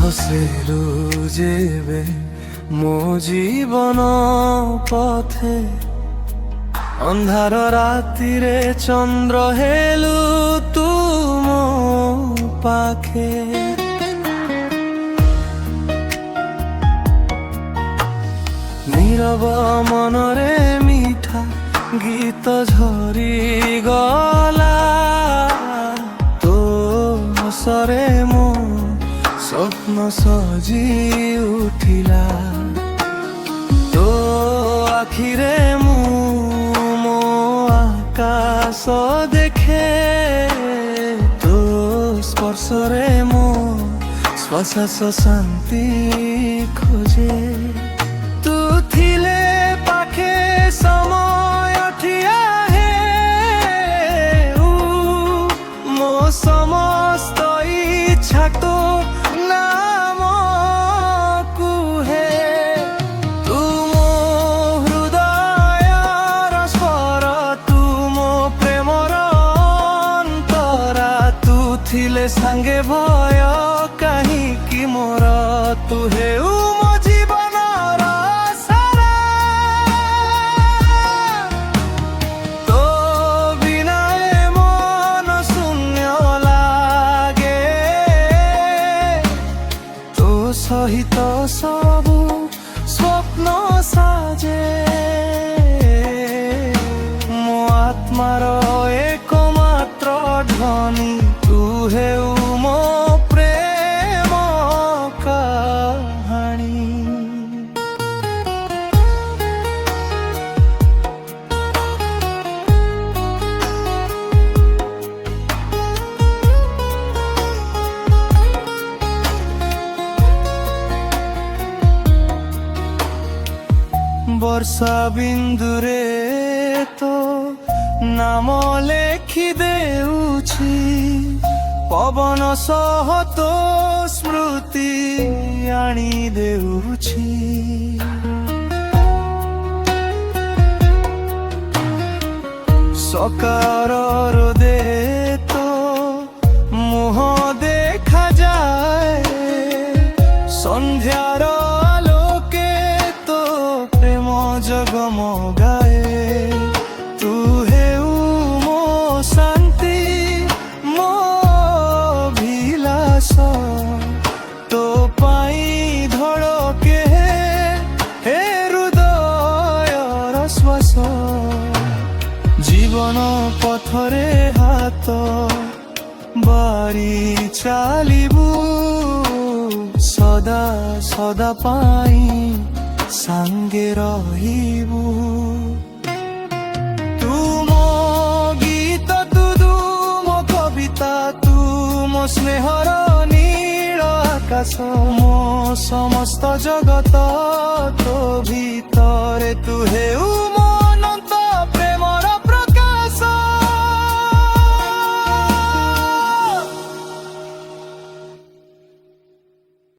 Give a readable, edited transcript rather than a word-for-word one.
ହସିଲୁ ଯେବେ ମୋ ଜୀବନ ପଥେ ଅନ୍ଧାର ରାତିରେ ଚନ୍ଦ୍ର ହେଲୁ ତୁ ମୋ ପାଖେ। নীরব মনরে মিঠা গীত ঝরি গলা তো হসরে মো স্বপ্ন সজি উঠিলা। তো আখিরে মু মো আকাশ দেখে তো স্পর্শরে মো শ্বাস শান্তি খোঁজে। তু থিলে পাখে সময় ঠিয়া হে মো সমস্ত ইচ্ছা তো নাম কুহে। তু মো হৃদয়র স্বর তু মো প্রেমর অন্তরা তু থিলে সাঙ্গে ভয় কাহিকি মোর তু হেউ মো জীবনর সারা। তো বিনা এ মন শূন্য লাগে তো সহিত সবু স্বপ্ন সাজে। মো আত্মার একমাত্র ধ্বনি তু হেউ মো প্রেম কাহানি। ବର୍ଷା ବିନ୍ଦୁରେ ତ ନାମ ଲେଖି ଦେଉଛି ପବନ ସହ ତୋ ସ୍ମୃତି ଆଣି ଦେଉଛି। ସକାର ରୋଦେ ତ ମୁହଁ ଦେଖାଯାଏ ସନ୍ଧ୍ୟାର আলোকে তো প্রেম জগমগায়ে। তু হেউ মো শান্তি মো অভিলাষ তো পাই ধড়কে হে হৃদয়র শ্বাস। জীবন পথরে হাত বাড়ি চালিবু সদা সদা পাই সাঙ্গে রহিবু। তু মো গীত তু মো কবিতা তু মো স্নেহর নীল আকাশ মো সমস্ত জগত তো ভিতরে তু হেউ মো